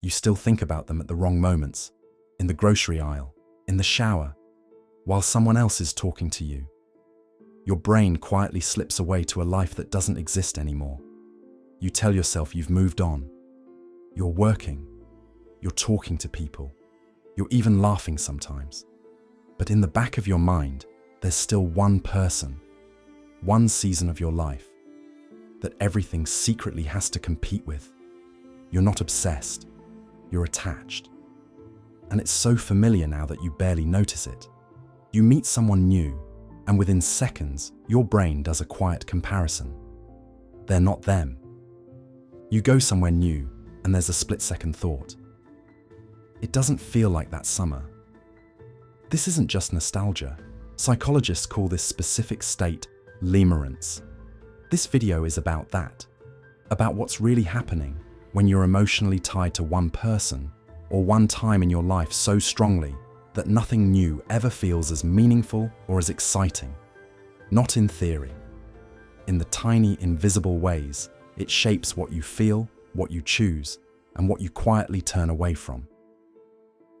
You still think about them at the wrong moments, in the grocery aisle, in the shower, while someone else is talking to you. Your brain quietly slips away to a life that doesn't exist anymore. You tell yourself you've moved on. You're working. You're talking to people. You're even laughing sometimes. But in the back of your mind, there's still one person, one season of your life, that everything secretly has to compete with. You're not obsessed. You're attached. And it's so familiar now that you barely notice it. You meet someone new, and within seconds, your brain does a quiet comparison. They're not them. You go somewhere new, and there's a split-second thought. It doesn't feel like that summer. This isn't just nostalgia. Psychologists call this specific state limerence. This video is about that, about what's really happening when you're emotionally tied to one person or one time in your life so strongly that nothing new ever feels as meaningful or as exciting. Not in theory. In the tiny, invisible ways, it shapes what you feel, what you choose, and what you quietly turn away from.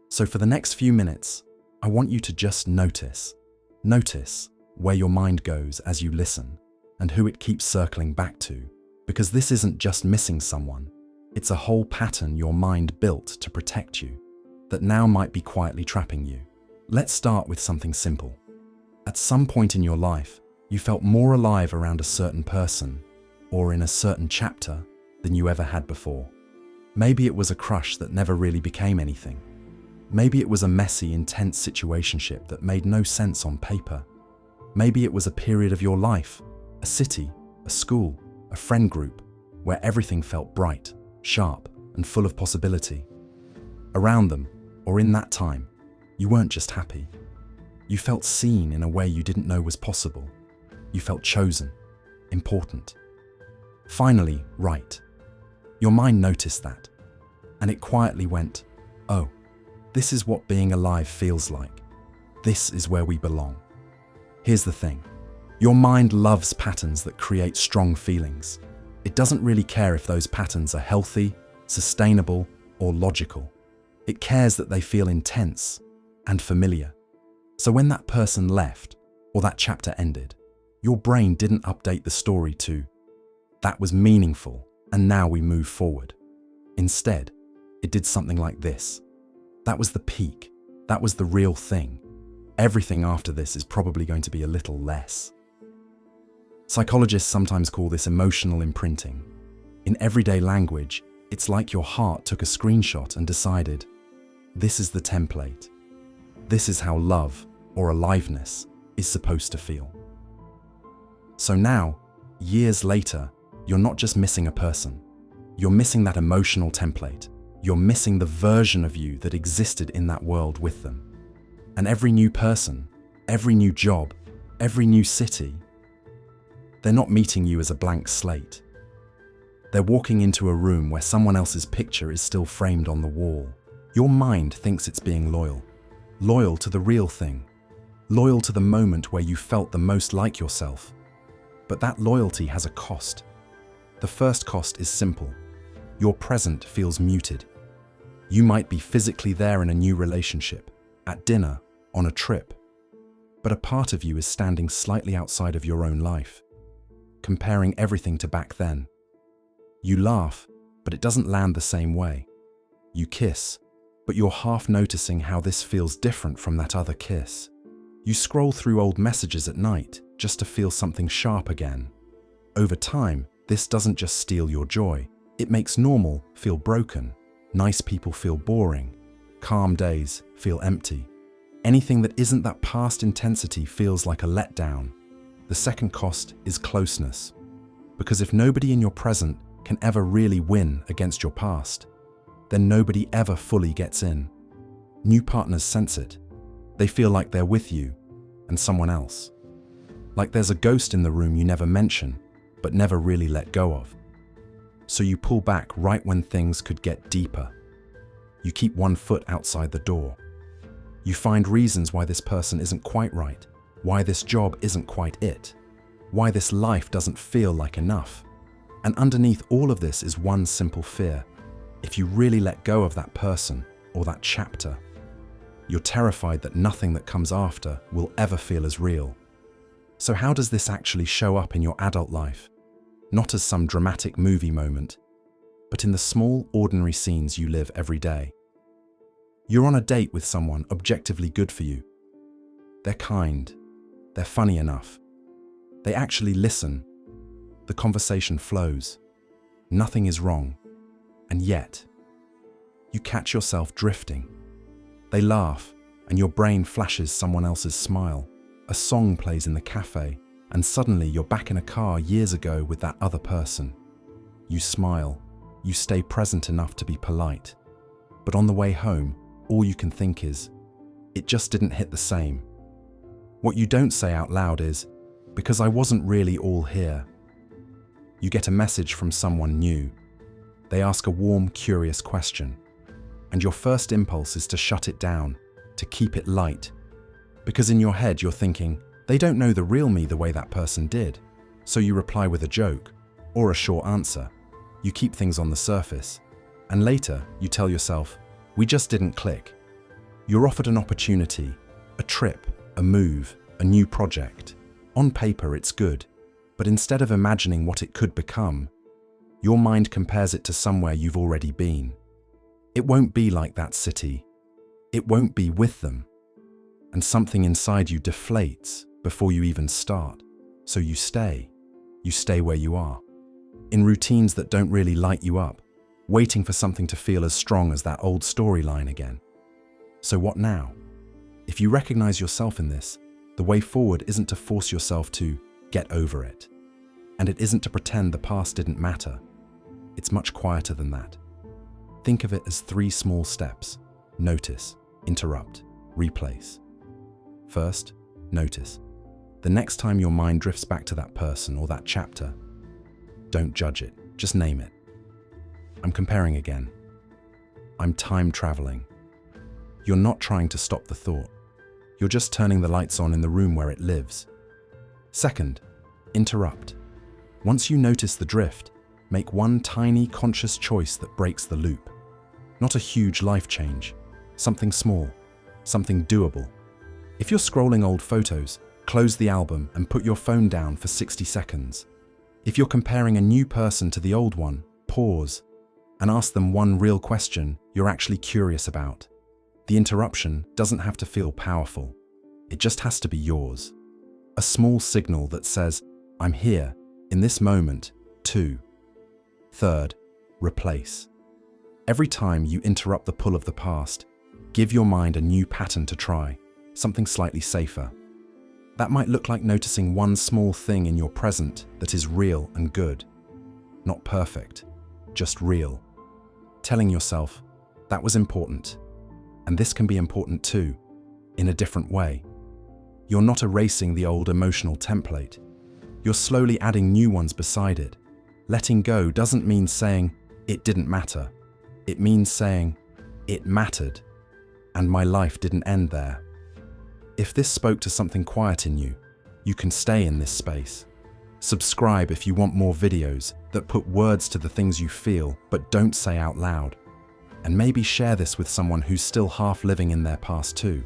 So for the next few minutes, I want you to just notice. Notice where your mind goes as you listen and who it keeps circling back to, because this isn't just missing someone. It's a whole pattern your mind built to protect you that now might be quietly trapping you. Let's start with something simple. At some point in your life, you felt more alive around a certain person or in a certain chapter than you ever had before. Maybe it was a crush that never really became anything. Maybe it was a messy, intense situationship that made no sense on paper. Maybe it was a period of your life, a city, a school, a friend group, where everything felt bright, sharp, and full of possibility. Around them, or in that time, you weren't just happy. You felt seen in a way you didn't know was possible. You felt chosen, important. Finally, right. Your mind noticed that, and it quietly went, "Oh, this is what being alive feels like. This is where we belong." Here's the thing. Your mind loves patterns that create strong feelings. It doesn't really care if those patterns are healthy, sustainable, or logical. It cares that they feel intense and familiar. So when that person left, or that chapter ended, your brain didn't update the story to, "That was meaningful, and now we move forward." Instead, it did something like this. "That was the peak. That was the real thing. Everything after this is probably going to be a little less." Psychologists sometimes call this emotional imprinting. In everyday language, it's like your heart took a screenshot and decided, this is the template. This is how love, or aliveness, is supposed to feel. So now, years later, you're not just missing a person. You're missing that emotional template. You're missing the version of you that existed in that world with them. And every new person, every new job, every new city, they're not meeting you as a blank slate. They're walking into a room where someone else's picture is still framed on the wall. Your mind thinks it's being loyal. Loyal to the real thing. Loyal to the moment where you felt the most like yourself. But that loyalty has a cost. The first cost is simple. Your present feels muted. You might be physically there in a new relationship, at dinner, on a trip, but a part of you is standing slightly outside of your own life, comparing everything to back then. You laugh, but it doesn't land the same way. You kiss, but you're half noticing how this feels different from that other kiss. You scroll through old messages at night just to feel something sharp again. Over time, this doesn't just steal your joy. It makes normal feel broken, nice people feel boring, calm days feel empty. Anything that isn't that past intensity feels like a letdown. The second cost is closeness. Because if nobody in your present can ever really win against your past, then nobody ever fully gets in. New partners sense it. They feel like they're with you and someone else. Like there's a ghost in the room you never mention, but never really let go of. So you pull back right when things could get deeper. You keep one foot outside the door. You find reasons why this person isn't quite right, why this job isn't quite it, why this life doesn't feel like enough. And underneath all of this is one simple fear. If you really let go of that person or that chapter, you're terrified that nothing that comes after will ever feel as real. So how does this actually show up in your adult life? Not as some dramatic movie moment, but in the small, ordinary scenes you live every day. You're on a date with someone objectively good for you. They're kind. They're funny enough. They actually listen. The conversation flows. Nothing is wrong. And yet, you catch yourself drifting. They laugh, and your brain flashes someone else's smile. A song plays in the cafe, and suddenly you're back in a car years ago with that other person. You smile. You stay present enough to be polite. But on the way home, all you can think is, it just didn't hit the same. What you don't say out loud is, because I wasn't really all here. You get a message from someone new. They ask a warm, curious question. And your first impulse is to shut it down, to keep it light. Because in your head you're thinking, they don't know the real me the way that person did. So you reply with a joke, or a short answer. You keep things on the surface. And later, you tell yourself, we just didn't click. You're offered an opportunity, a trip, a move, a new project. On paper, it's good. But instead of imagining what it could become, your mind compares it to somewhere you've already been. It won't be like that city. It won't be with them. And something inside you deflates before you even start. So you stay. You stay where you are. In routines that don't really light you up, waiting for something to feel as strong as that old storyline again. So what now? If you recognize yourself in this, the way forward isn't to force yourself to get over it. And it isn't to pretend the past didn't matter. It's much quieter than that. Think of it as 3 small steps. Notice, interrupt, replace. First, notice. The next time your mind drifts back to that person or that chapter, don't judge it, just name it. I'm comparing again. I'm time traveling. You're not trying to stop the thought. You're just turning the lights on in the room where it lives. Second, interrupt. Once you notice the drift, make one tiny conscious choice that breaks the loop. Not a huge life change, something small, something doable. If you're scrolling old photos, close the album and put your phone down for 60 seconds. If you're comparing a new person to the old one, pause and ask them one real question you're actually curious about. The interruption doesn't have to feel powerful. It just has to be yours. A small signal that says, I'm here, in this moment, too. Third, replace. Every time you interrupt the pull of the past, give your mind a new pattern to try, something slightly safer. That might look like noticing one small thing in your present that is real and good. Not perfect, just real. Telling yourself, that was important. And this can be important too, in a different way. You're not erasing the old emotional template. You're slowly adding new ones beside it. Letting go doesn't mean saying, it didn't matter. It means saying, it mattered. And my life didn't end there. If this spoke to something quiet in you, you can stay in this space. Subscribe if you want more videos that put words to the things you feel but don't say out loud. And maybe share this with someone who's still half living in their past too.